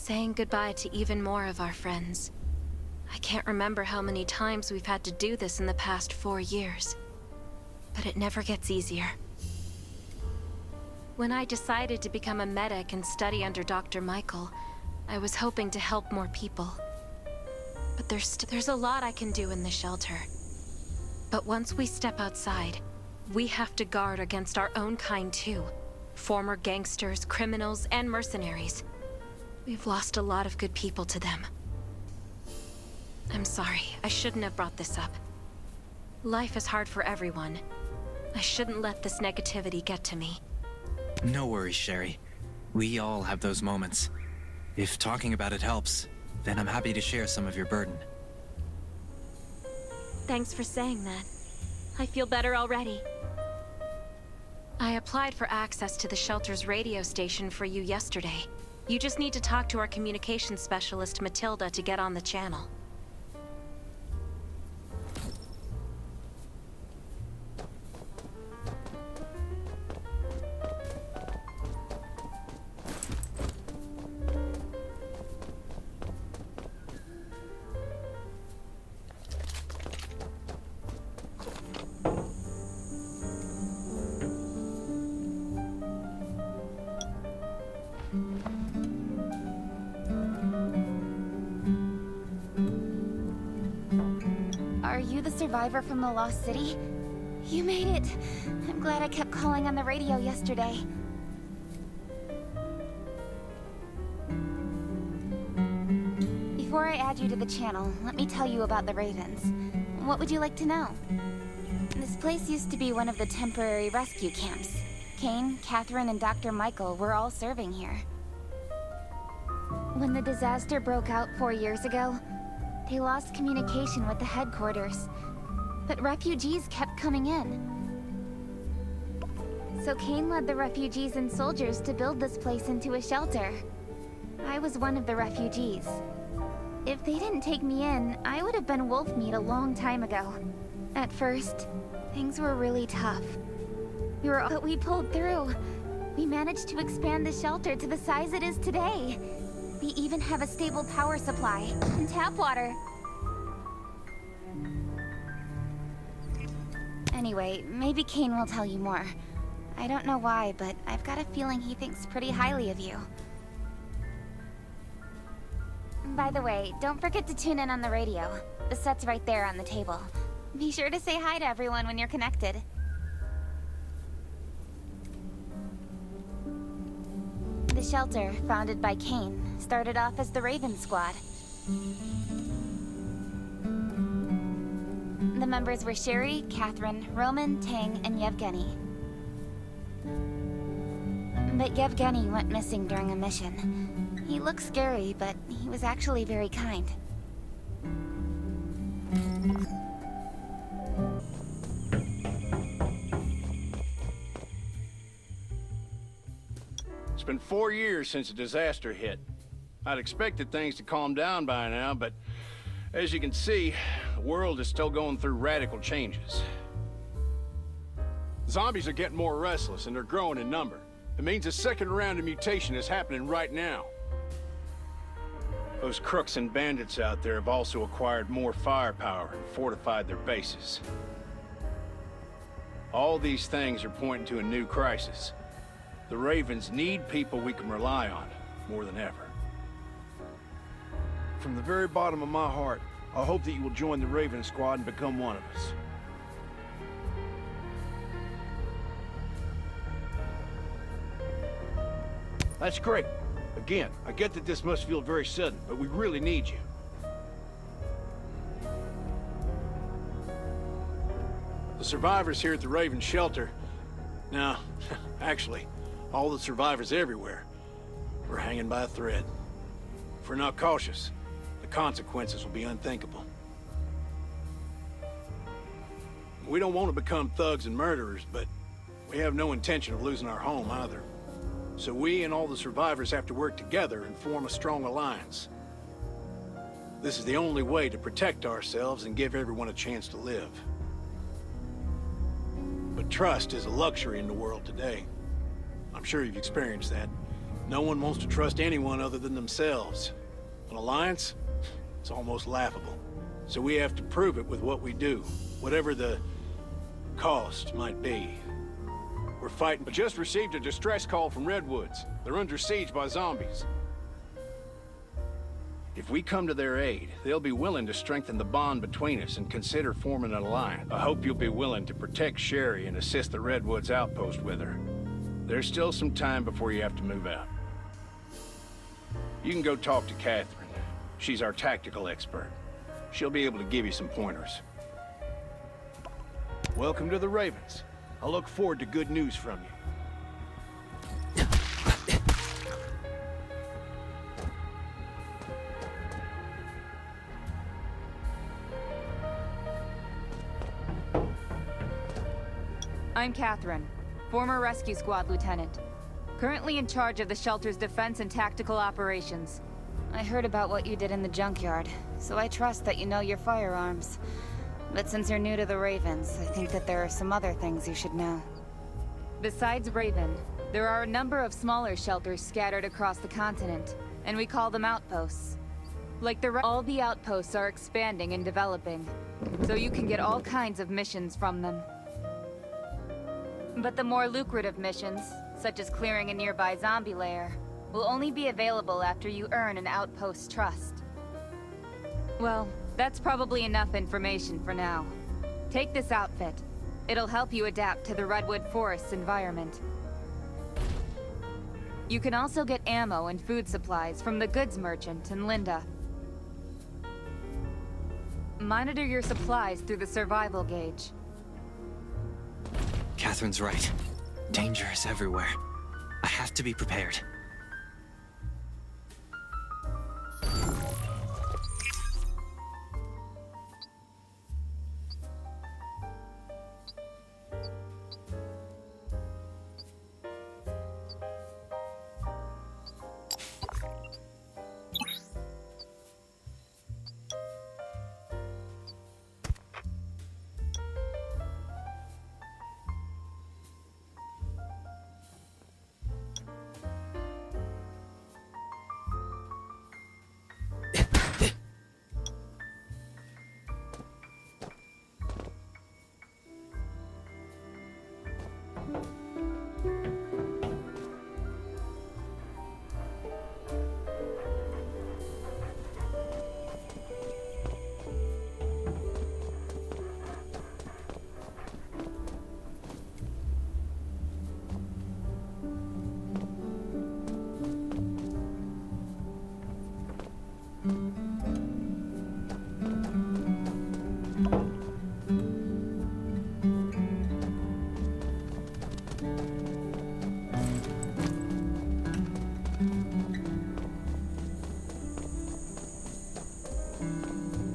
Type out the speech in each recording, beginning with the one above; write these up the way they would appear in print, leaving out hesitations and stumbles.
saying goodbye to even more of our friends. I can't remember how many times we've had to do this in the past 4 years. But it never gets easier. When I decided to become a medic and study under Dr. Michael, I was hoping to help more people. But there's a lot I can do in the shelter. But once we step outside, we have to guard against our own kind too. Former gangsters, criminals, and mercenaries. We've lost a lot of good people to them. I'm sorry, I shouldn't have brought this up. Life is hard for everyone. I shouldn't let this negativity get to me. No worries, Sherry. We all have those moments. If talking about it helps, then I'm happy to share some of your burden. Thanks for saying that. I feel better already. I applied for access to the shelter's radio station for you yesterday. You just need to talk to our communications specialist, Matilda, to get on the channel. Are you the survivor from the Lost City? You made it! I'm glad I kept calling on the radio yesterday. Before I add you to the channel, let me tell you about the Ravens. What would you like to know? This place used to be one of the temporary rescue camps. Kane, Catherine, and Dr. Michael were all serving here. When the disaster broke out 4 years ago, they lost communication with the headquarters, but refugees kept coming in. So Kane led the refugees and soldiers to build this place into a shelter. I was one of the refugees. If they didn't take me in, I would have been wolf meat a long time ago. At first, things were really tough. But we pulled through. We managed to expand the shelter to the size it is today. We even have a stable power supply and tap water. Anyway, maybe Kane will tell you more. I don't know why, but I've got a feeling he thinks pretty highly of you. By the way, don't forget to tune in on the radio. The set's right there on the table. Be sure to say hi to everyone when you're connected. The shelter, founded by Kane, started off as the Raven Squad. The members were Sherry, Catherine, Roman, Tang, and Yevgeny. But Yevgeny went missing during a mission. He looked scary, but he was actually very kind. It's been 4 years since the disaster hit. I'd expected things to calm down by now, but as you can see, the world is still going through radical changes. Zombies are getting more restless and they're growing in number. It means a second round of mutation is happening right now. Those crooks and bandits out there have also acquired more firepower and fortified their bases. All these things are pointing to a new crisis. The Ravens need people we can rely on, more than ever. From the very bottom of my heart, I hope that you will join the Raven Squad and become one of us. That's great. Again, I get that this must feel very sudden, but we really need you. The survivors here at the Raven Shelter... No, actually, all the survivors everywhere. We're hanging by a thread. If we're not cautious, the consequences will be unthinkable. We don't want to become thugs and murderers, but we have no intention of losing our home either. So we and all the survivors have to work together and form a strong alliance. This is the only way to protect ourselves and give everyone a chance to live. But trust is a luxury in the world today. I'm sure you've experienced that. No one wants to trust anyone other than themselves. An alliance? It's almost laughable. So we have to prove it with what we do, whatever the cost might be. We're fighting. I just received a distress call from Redwoods. They're under siege by zombies. If we come to their aid, they'll be willing to strengthen the bond between us and consider forming an alliance. I hope you'll be willing to protect Sherry and assist the Redwoods outpost with her. There's still some time before you have to move out. You can go talk to Catherine. She's our tactical expert. She'll be able to give you some pointers. Welcome to the Ravens. I look forward to good news from you. I'm Catherine, former rescue squad lieutenant. Currently in charge of the shelter's defense and tactical operations. I heard about what you did in the junkyard, so I trust that you know your firearms. But since you're new to the Ravens, I think that there are some other things you should know. Besides Raven, there are a number of smaller shelters scattered across the continent, and we call them outposts. All the outposts are expanding and developing, so you can get all kinds of missions from them. But the more lucrative missions, such as clearing a nearby zombie lair, will only be available after you earn an outpost's trust. Well, that's probably enough information for now. Take this outfit. It'll help you adapt to the Redwood Forest's environment. You can also get ammo and food supplies from the goods merchant in Linda. Monitor your supplies through the survival gauge. Catherine's right. Danger is everywhere. I have to be prepared.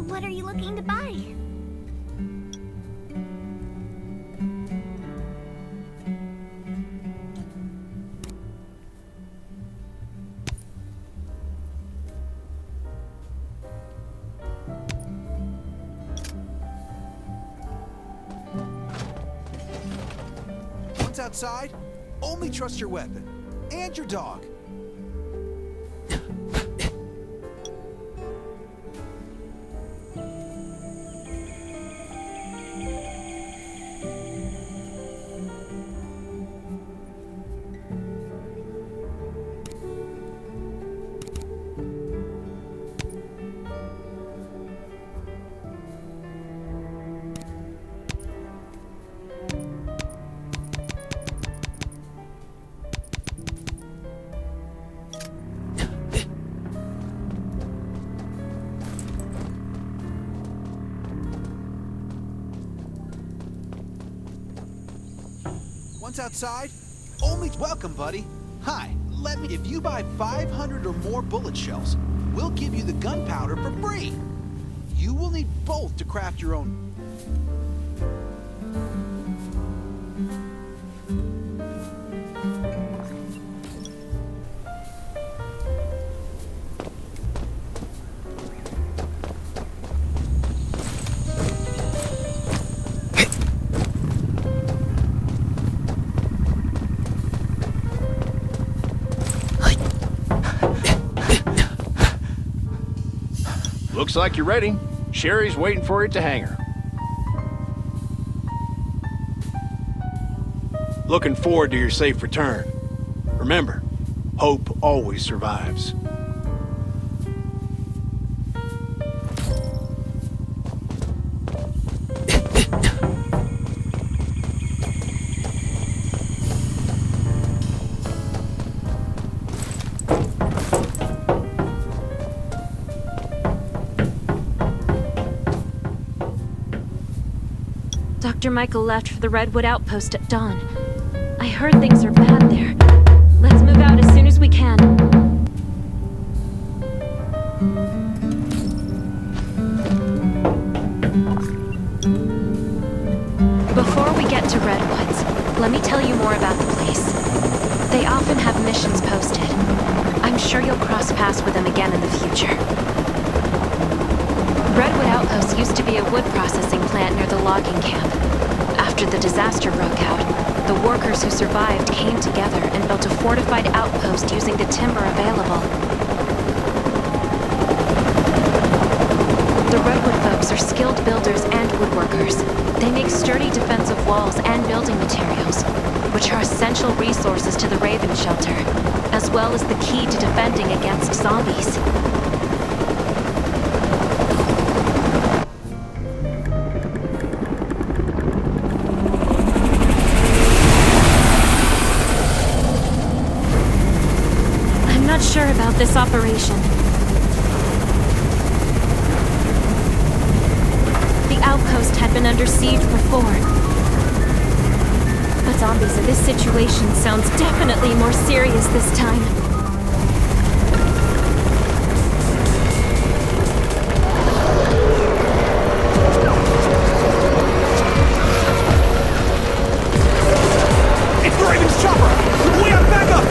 What are you looking to buy? Once outside, only trust your weapon and your dog. Once outside, only welcome, buddy. Hi, if you buy 500 or more bullet shells, we'll give you the gunpowder for free. You will need both to craft your own. Looks like you're ready. Sherry's waiting for you at the hangar. Looking forward to your safe return. Remember, hope always survives. Dr. Michael left for the Redwood Outpost at dawn. I heard things are bad there. Let's move out as soon as we can. Before we get to Redwoods, let me tell you more about the place. They often have missions posted. I'm sure you'll cross paths with them again in the future. Redwood Outpost used to be a wood processing plant near the logging camp. After the disaster broke out, the workers who survived came together and built a fortified outpost using the timber available. The Redwood folks are skilled builders and woodworkers. They make sturdy defensive walls and building materials, which are essential resources to the Raven Shelter, as well as the key to defending against zombies. Sure about this operation. The outpost had been under siege before. But zombies in this situation sounds definitely more serious this time. It's the Raven's chopper! We have backup!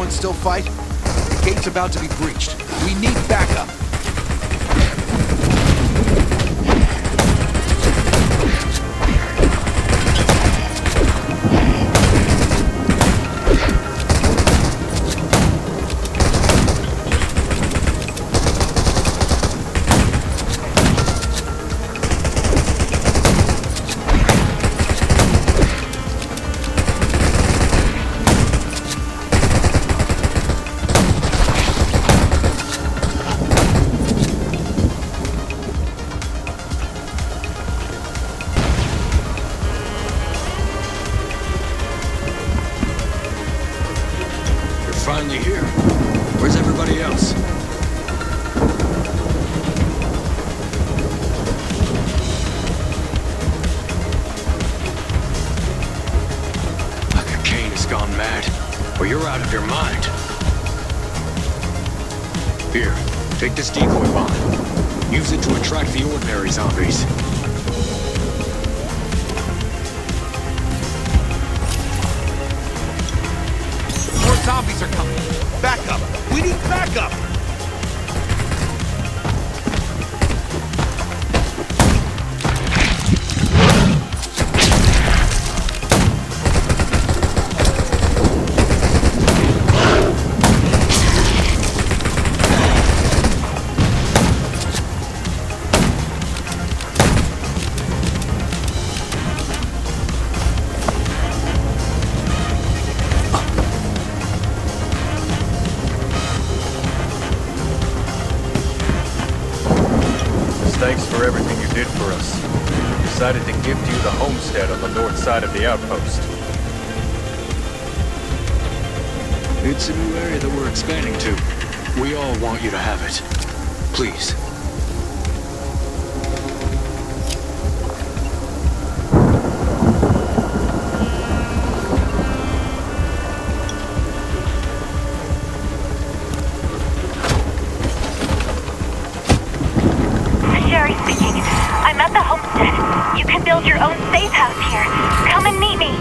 Still fight? The gate's about to be breached. We need backup. Finally here. Where's everybody else? Like a Kane has gone mad, or you're out of your mind. Here, take this decoy bomb. Use it to attract the ordinary zombies. Zombies are coming. Backup. We need backup. Thanks for everything you did for us. We decided to gift you the homestead on the north side of the outpost. It's a new area that we're expanding to. We all want you to have it. Please. I'm at the interested, you can build your own safe house here. Come and meet me.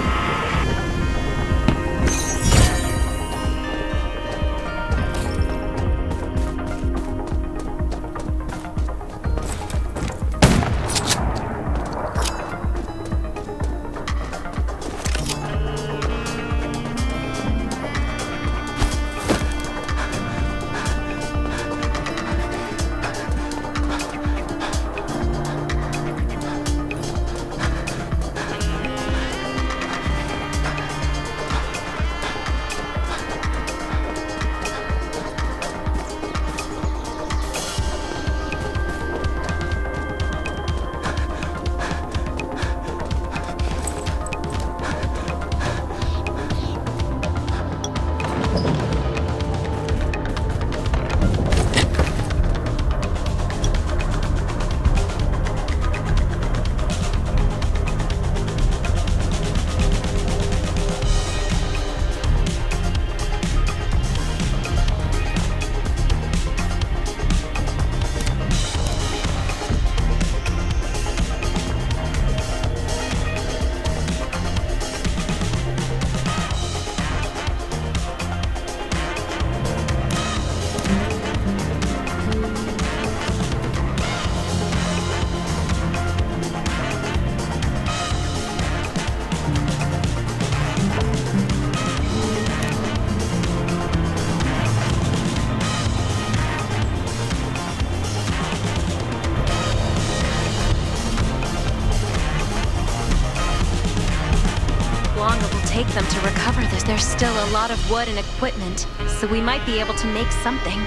Take them to recover this. There's still a lot of wood and equipment, so we might be able to make something.